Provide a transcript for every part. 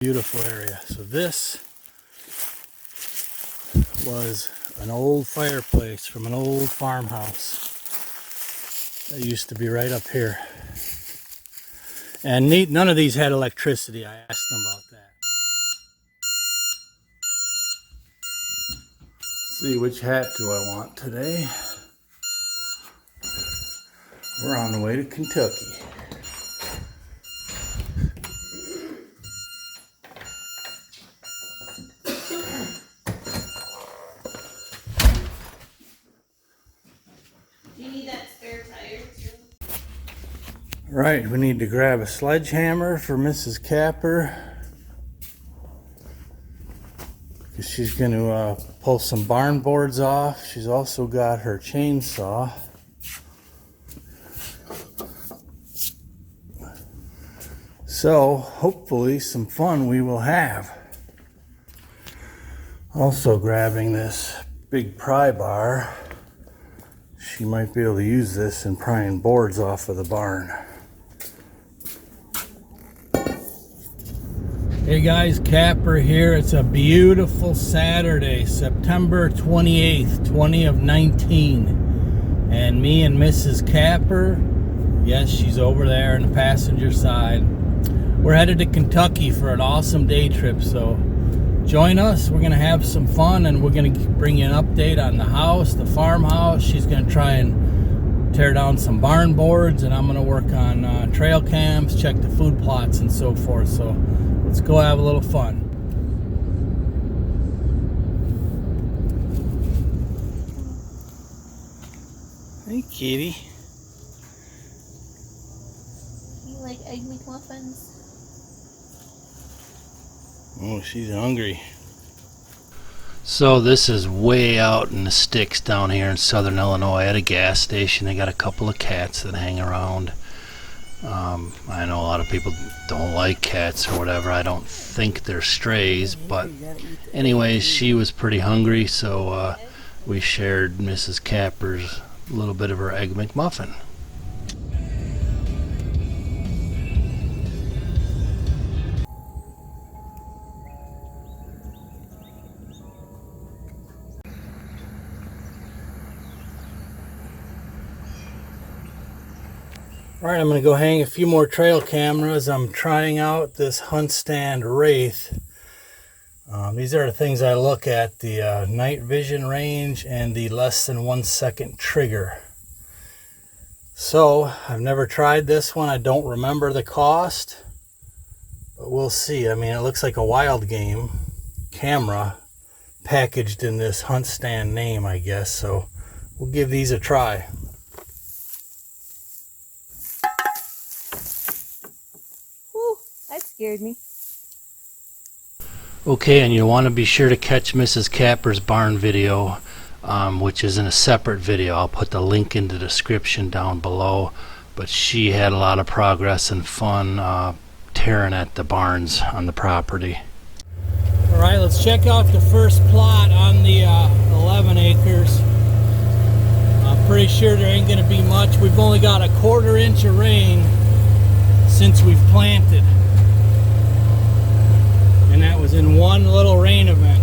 Beautiful area. So this was an old fireplace from an old farmhouse that used to be right up here. And none of these had electricity. I asked them about that. Let's see, which hat do I want today? We're on the way to Kentucky. Do you need that spare tire too? Right, we need to grab a sledgehammer for Mrs. Kapper, because she's going to pull some barn boards off. She's also got her chainsaw. So hopefully some fun we will have. Also grabbing this big pry bar. She might be able to use this in prying boards off of the barn. Hey guys, Kapper here. It's a beautiful Saturday, September 28th, 2019. And me and Mrs. Kapper, yes, she's over there on the passenger side. We're headed to Kentucky for an awesome day trip, so join us. We're going to have some fun, and we're going to bring you an update on the house, the farmhouse. She's going to try and tear down some barn boards, and I'm going to work on trail cams, check the food plots, and so forth. So let's go have a little fun. Hey, kitty. You like Egg McMuffins? Oh, she's hungry. So this is way out in the sticks down here in southern Illinois at a gas station. They got a couple of cats that hang around. I know a lot of people don't like cats or whatever. I don't think they're strays, but anyways, she was pretty hungry, so we shared Mrs. Kapper's little bit of her Egg McMuffin. Alright, I'm going to go hang a few more trail cameras. I'm trying out this Hunt Stand Wraith. These are the things I look at, the night vision range and the less than 1 second trigger. So, I've never tried this one. I don't remember the cost, but we'll see. I mean, it looks like a wild game camera packaged in this Hunt Stand name, I guess. So, we'll give these a try. That scared me. Okay, and you want to be sure to catch Mrs. Kapper's barn video, which is in a separate video. I'll put the link in the description down below. But she had a lot of progress and fun tearing at the barns on the property. Alright, let's check out the first plot on the 11 acres. I'm pretty sure there ain't going to be much. We've only got a 1/4 inch of rain since we've planted. And that was in one little rain event.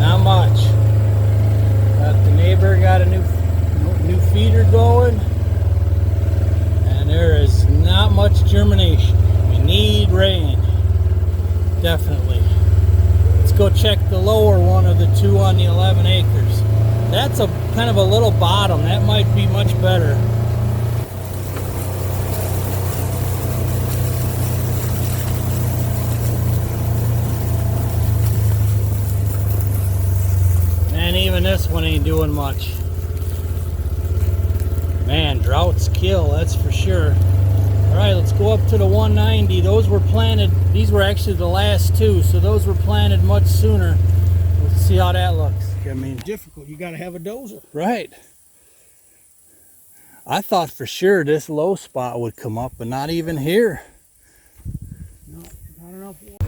Not much. The neighbor got a new feeder going, and there is not much germination. We need rain. Definitely. Let's go check the lower one of the two on the 11 acres. That's a kind of a little bottom. That might be much better. And even this one ain't doing much. Man, droughts kill, that's for sure. Alright, let's go up to the 190. Those were planted, these were actually the last two, so those were planted much sooner. Let's see how that looks. I mean, difficult, you gotta have a dozer. Right. I thought for sure this low spot would come up, but not even here. No, not enough water.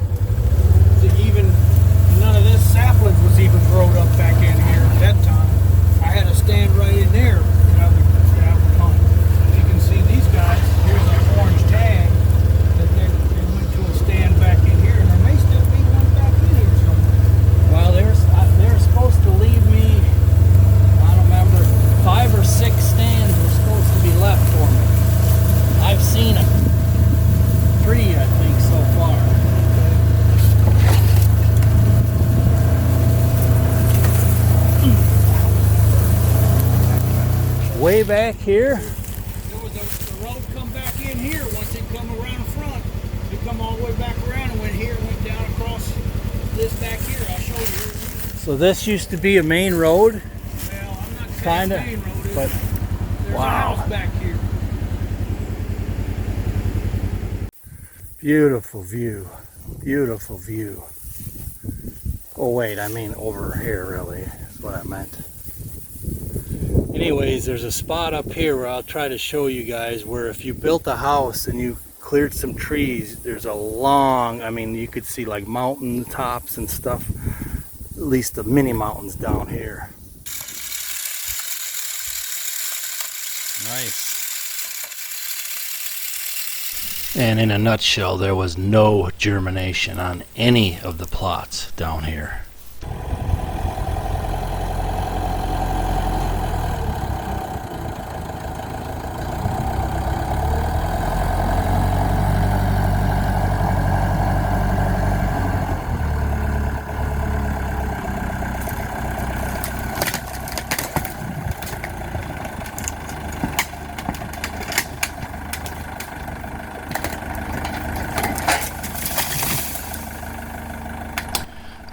way back here? There was the road come back in here. Once it come around the front, it come all the way back around and went here and went down across this back here. I'll show you. So this used to be a main road? Well, I'm not Kinda, saying main road, but there's wow. a house back here. Beautiful view. Beautiful view. Oh wait, I mean over here really is what I meant. Anyways, there's a spot up here where I'll try to show you guys where if you built a house and you cleared some trees, there's a long, I mean you could see like mountain tops and stuff, at least the mini mountains down here. Nice. And in a nutshell, there was no germination on any of the plots down here.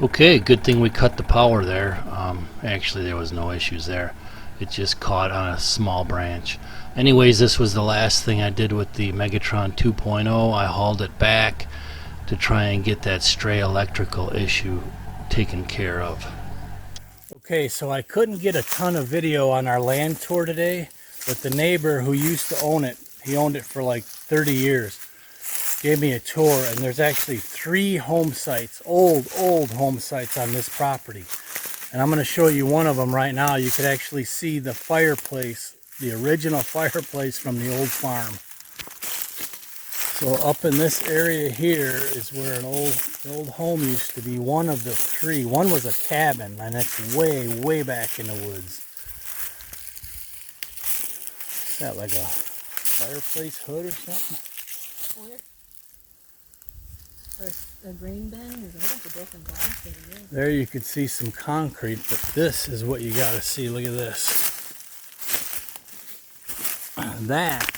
Okay, good thing we cut the power there. Actually, there was no issues there. It just caught on a small branch. Anyways, this was the last thing I did with the Megatron 2.0. I hauled it back to try and get that stray electrical issue taken care of. Okay, so I couldn't get a ton of video on our land tour today, but the neighbor who used to own it, he owned it for like 30 years, gave me a tour, and there's actually 3 home sites, old home sites on this property. And I'm going to show you one of them right now. You could actually see the fireplace, the original fireplace from the old farm. So up in this area here is where an old home used to be, one of the 3. One was a cabin, and it's way back in the woods. Is that like a fireplace hood or something? Or a grain bin. There's a whole bunch of broken glass over there. There you could see some concrete, but this is what you gotta see. Look at this. That,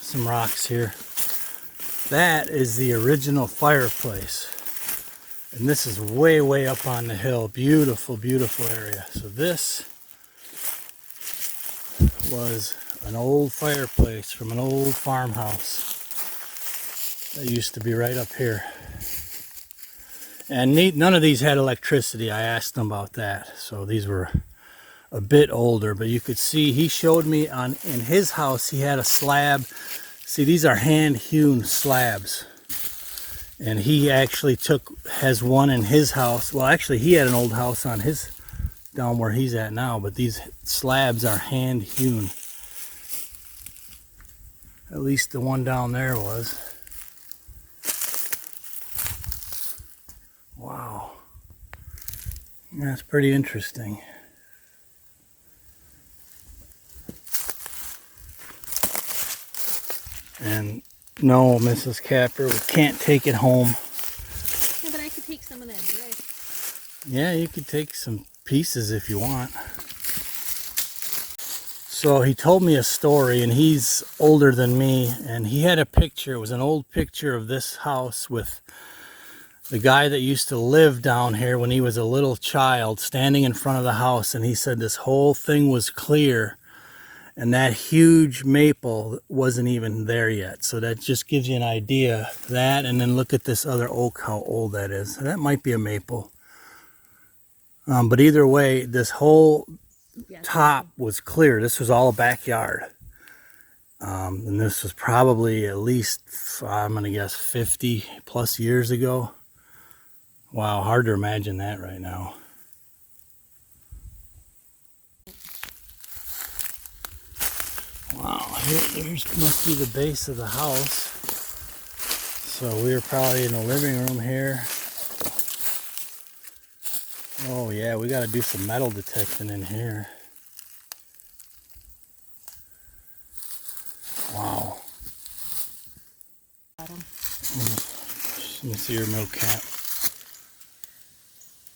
some rocks here. That is the original fireplace. And this is way up on the hill. Beautiful area. So this was an old fireplace from an old farmhouse that used to be right up here. And none of these had electricity. I asked them about that. So these were a bit older, but you could see he showed me in his house he had a slab. See, these are hand-hewn slabs. And he actually has one in his house. Well, actually he had an old house on his, down where he's at now, but these slabs are hand-hewn. At least the one down there was. Wow. That's pretty interesting. And no, Mrs. Kapper, we can't take it home. Yeah, but I could take some of that brick. Yeah, you could take some pieces if you want. So he told me a story, and he's older than me, and he had a picture. It was an old picture of this house with the guy that used to live down here when he was a little child standing in front of the house, and he said this whole thing was clear and that huge maple wasn't even there yet. So that just gives you an idea. That, and then look at this other oak, how old that is. That might be a maple. But either way, this whole top was clear. This was all a backyard. And this was probably at least, I'm going to guess, 50 plus years ago. Wow, hard to imagine that right now. Wow, here's must be the base of the house. So we were probably in the living room here. Oh yeah, we got to do some metal detecting in here. Wow. Let me see your milk cap.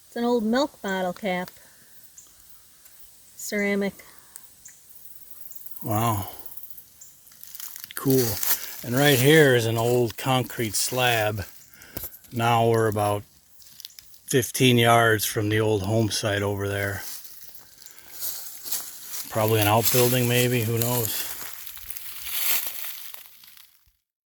It's an old milk bottle cap. Ceramic. Wow. Cool. And right here is an old concrete slab. Now we're about 15 yards from the old home site over there. Probably an outbuilding maybe, who knows.